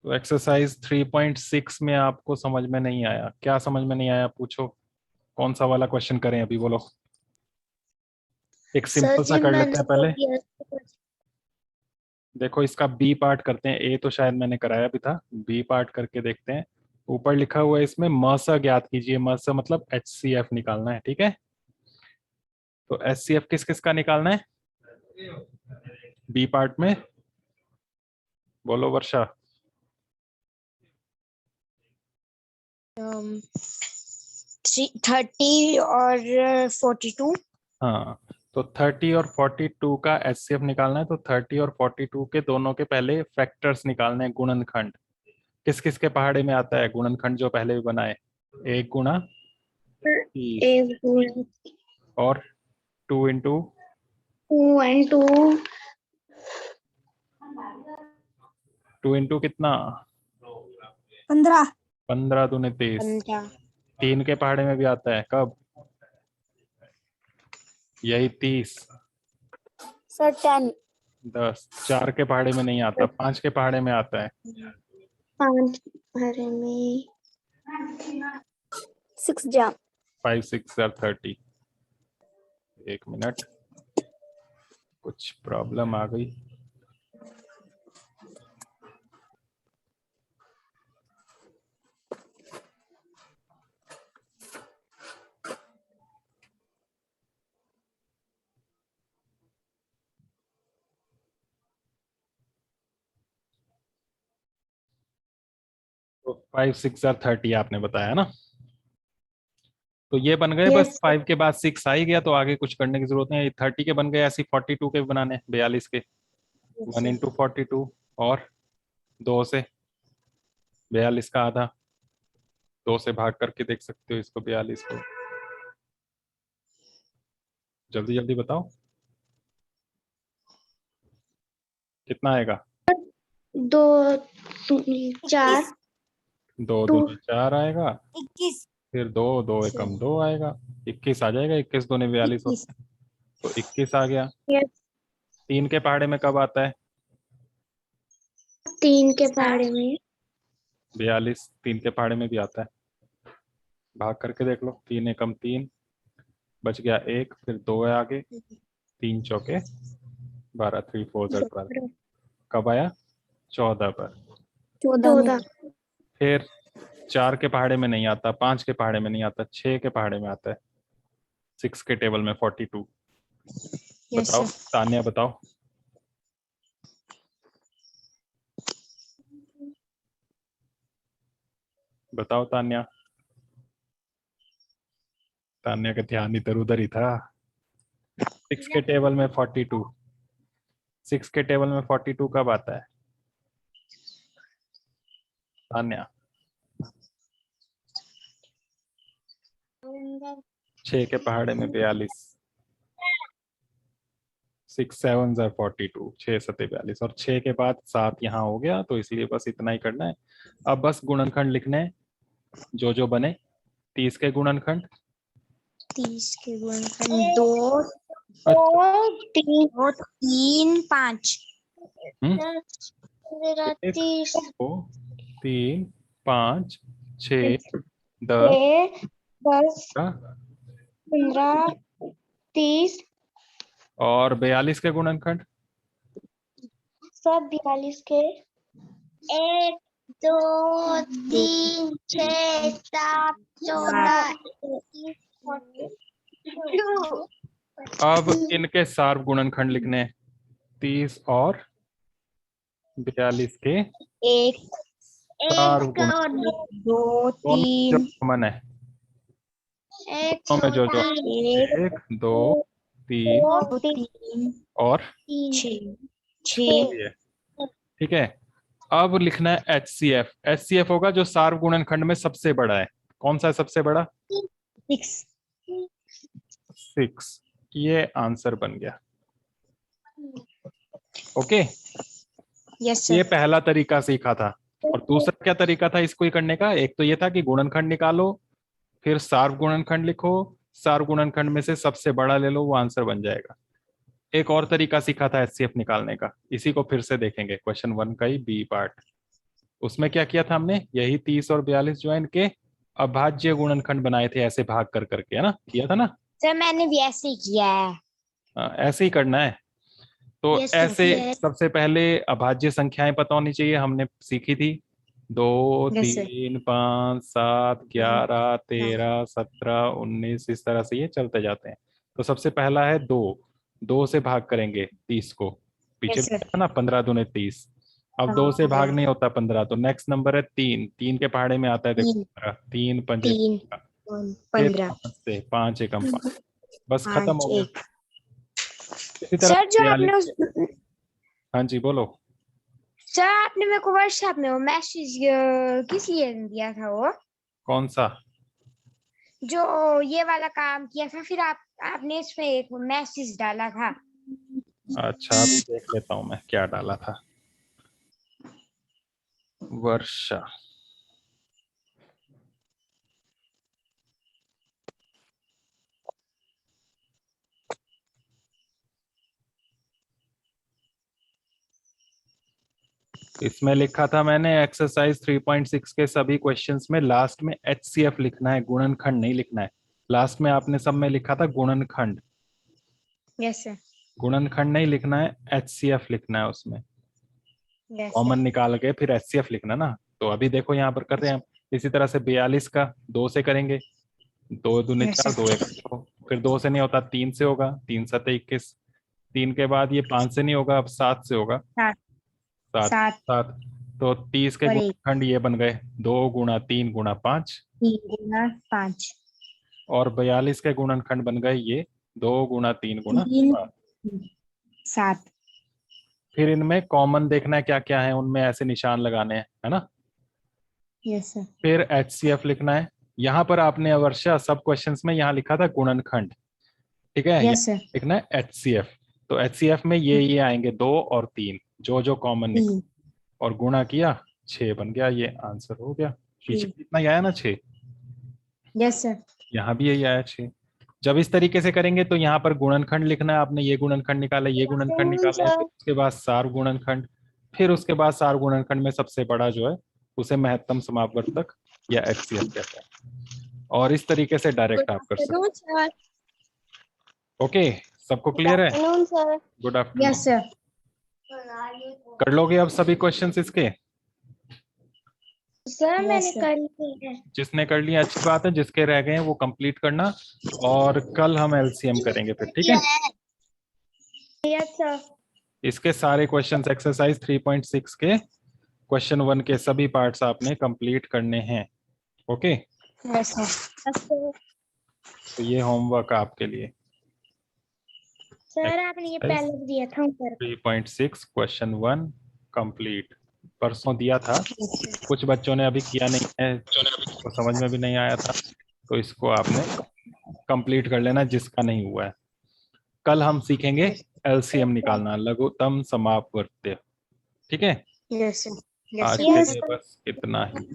तो एक्सरसाइज 3.6 में आपको समझ में नहीं आया, क्या समझ में नहीं आया पूछो। कौन सा वाला क्वेश्चन करें अभी, बोलो। एक सर सिंपल सा जी कर लेते मैंने हैं तो पहले। देखो इसका बी पार्ट करते हैं, ए तो शायद मैंने कराया भी था, बी पार्ट करके देखते हैं। ऊपर लिखा हुआ है इसमें मस ज्ञात कीजिए, मस मतलब HCF निकालना है, ठीक है। तो HCF किस किस का निकालना है बी पार्ट में, बोलो वर्षा। 30 और 42। हाँ, तो 30 और 42 का HCF निकालना है, तो 30 और 42 के दोनों के पहले फैक्टर्स निकालने हैं, गुणनखंड। किस किस के पहाड़े में आता है गुणनखंड जो पहले भी बना है? 1 गुणा 30 एक और 2 इंटू 2 टू इंटू कितना? 15। 15 दूने 30। 3 के पहाड़े में भी आता है, कब? यही 30। सर 10। 10। 4 के पहाड़े में नहीं आता, 5 के पहाड़े में आता है। 5 भरे में 6 जा 5 6 30। एक मिनट, कुछ प्रॉब्लम आ गई। तो 5 6 30 आपने बताया ना, तो ये बन गए। बस यस 5 के बाद 6 आ ही गया, तो आगे कुछ करने की जरूरत नहीं है। 30 के बन गए, ऐसे 42 के भी बनाने, 42 के। 1 इंटू 42 और 2 से 42 का आधा, 2 से भाग करके देख सकते हो इसको, 42 को। जल्दी जल्दी बताओ कितना आएगा। 2 4 दो 2 दूनी 4 आएगा, 21। फिर दो, दो एकम 2 आएगा, 21 आ जाएगा। 21 दूनी 42 होता है, तो 21 आ गया। यस 3 के पहाड़े में कब आता है? 3 के पहाड़े में 42 3 के पहाड़े में भी आता है, भाग करके देख लो। 3 एकम 3, बच गया 1, फिर 2 है आगे। 3 चौके 12, 3 4 12। कब आया? 14 पर। 14। फिर 4 के पहाड़े में नहीं आता, 5 के पहाड़े में नहीं आता, 6 के पहाड़े में आता है, 6 के टेबल में 42। बताओ तान्या, बताओ। बताओ तान्या। तान्या का ध्यान इधर उधर ही था। 6 के टेबल में 42, 6 के टेबल में 42 कब आता है तान्या? 6 के पहाड़े में 42। 6 7 42, 6 सते 42, और 6 के बाद 7 यहाँ हो गया, तो इसलिए बस इतना ही करना है। अब बस गुणनखंड लिखने हैं जो जो बने। 30 के गुणनखंड 30 के गुणनखंड 2 अच्छा। 3 5। एक, 2 3 5 6 10 10 का, 15 30 और 42 के गुणनखंड सब 42 के 1 2 3 6 7 14 अब इनके सार्व गुणनखंड लिखने हैं। 30 और 42 के 1 सार्व गुण, 2 दोनों जो 3 कॉमन है, 1 दोनों में जो जो 1 2 3 2 3 और 6 ये, ठीक है। अब लिखना है HCF। HCF होगा जो सार्व गुणनखंड में सबसे बड़ा है। कौन सा है सबसे बड़ा? 6। 6। ये आंसर बन गया। ओके, यस ये सर। पहला तरीका सीखा था। और दूसरा क्या तरीका था इसको ही करने का? एक तो ये था कि गुणनखंड निकालो, फिर सार्व गुणनखंड लिखो, सार्व गुणनखंड में से सबसे बड़ा ले लो, वो आंसर बन जाएगा। एक और तरीका सीखा था HCF निकालने का, इसी को फिर से देखेंगे, क्वेश्चन 1 का ही बी पार्ट। उसमें क्या किया था हमने, यही 30 और 42 जो है इनके अभाज्य गुणनखंड बनाए थे, ऐसे भाग कर करके, है ना, किया था ना। सर मैंने भी ऐसे ही किया है। ऐसे ही करना है। तो यस सर। ऐसे सबसे पहले अभाज्य संख्याएं पता होनी चाहिए, हमने सीखी थी 2 यस सर। 3 5 7 11 13 17 19, इस तरह से ये चलते जाते हैं। तो सबसे पहला है 2, 2 से भाग करेंगे 30 को, पीछे यस भी सर। था ना 15 दूने 30। अब 2 से भाग नहीं होता 15, तो नेक्स्ट नंबर है 3, 3 के पहाड़े में आता है देखो 3 15, 3 पंजे 3 15, फिर 15 5 से 5 एकम 5, बस खत्म 5 हो गया। 1। इसी तरह सर जो 42। आपने उस हाँ जी बोलो। सर आपने मेरे को व्हाट्सएप में वो मैसेज किस लिए दिया था वो, कौन सा? जो ये वाला काम किया था, फिर आपने इसमें एक मैसेज डाला था। अच्छा अभी देख लेता हूँ मैं क्या डाला था। वर्षा, इसमें लिखा था मैंने एक्सरसाइज 3.6 के सभी क्वेश्चंस में लास्ट में HCF लिखना है, गुणनखंड नहीं लिखना है। लास्ट में आपने सब में लिखा था गुणनखंड, यस सर। गुणनखंड नहीं लिखना है, HCF लिखना है उसमें। Yes common sir. निकाल के फिर HCF लिखना ना। तो अभी देखो यहाँ पर कर रहे हैं हम। इसी तरह से 42 का 2 से करेंगे, 2 दूने यस 4, 2 सर। एक 2, फिर 2 से नहीं होता 3 से होगा, 3 7 21, 3 के बाद ये 5 से नहीं होगा, अब 7 से होगा, 7 सात 7 सात। तो 30 के और 1 गुणनखंड ये बन गए 2 गुणा 3 गुणा 5, 3 गुना 5 और 42 के गुणनखंड बन गए ये 2 गुणा 3 गुणा 3 7। 7। फिर इनमें कॉमन देखना है क्या क्या है, उनमें ऐसे निशान लगाने हैं, है ना। Yes sir. फिर HCF लिखना है। यहाँ पर आपने वर्षा सब क्वेश्चंस में यहाँ लिखा था गुणनखंड, ठीक है, यस यहाँ सर। लिखना है HCF। तो HCF में ये आएंगे 2 और 3, जो जो कॉमन निकल, 3 और गुणा किया 6 बन गया, ये आंसर हो गया। पीछे 6। कितना ही आया ना 6, यस सर। यहाँ भी यही आया 6। जब इस तरीके से करेंगे तो यहाँ पर गुणनखंड लिखना है आपने, ये गुणनखंड निकाला, ये गुणनखंड निकाले हैं, फिर उसके बाद सार गुणनखंड, फिर उसके बाद सार गुणनखंड में सबसे बड़ा जो है उसे महत्तम समापवर्तक या HCF कहते हैं, और इस तरीके से गुड डायरेक्ट आप कर सकते आफ्टरनून सर। हैं। ओके, सबको गुड क्लियर है? Afternoon sir. Good yes afternoon. Sir. कर लोगे अब सभी क्वेश्चंस इसके? सर मैंने कर लिए हैं। जिसने कर लिया अच्छी बात है, जिसके रह गए हैं वो कंप्लीट करना, और कल हम LCM करेंगे फिर, ठीक है। Yes sir. इसके सारे क्वेश्चंस एक्सरसाइज 3.6 के क्वेश्चन 1 के सभी पार्ट्स आपने कंप्लीट करने हैं। Okay, yes sir. तो ये होमवर्क आपके लिए। सर आपने ये पहले भी दिया था ऊपर। 3.6 क्वेश्चन 1 कंप्लीट, परसों दिया था, कुछ बच्चों ने अभी किया नहीं है, तो समझ में भी नहीं आया था, तो इसको आपने कंप्लीट कर लेना जिसका नहीं हुआ है। कल हम सीखेंगे LCM निकालना, लघुत्तम समापवर्त्य, ठीक है। Yes sir. आज यस के सर। लिए बस इतना ही।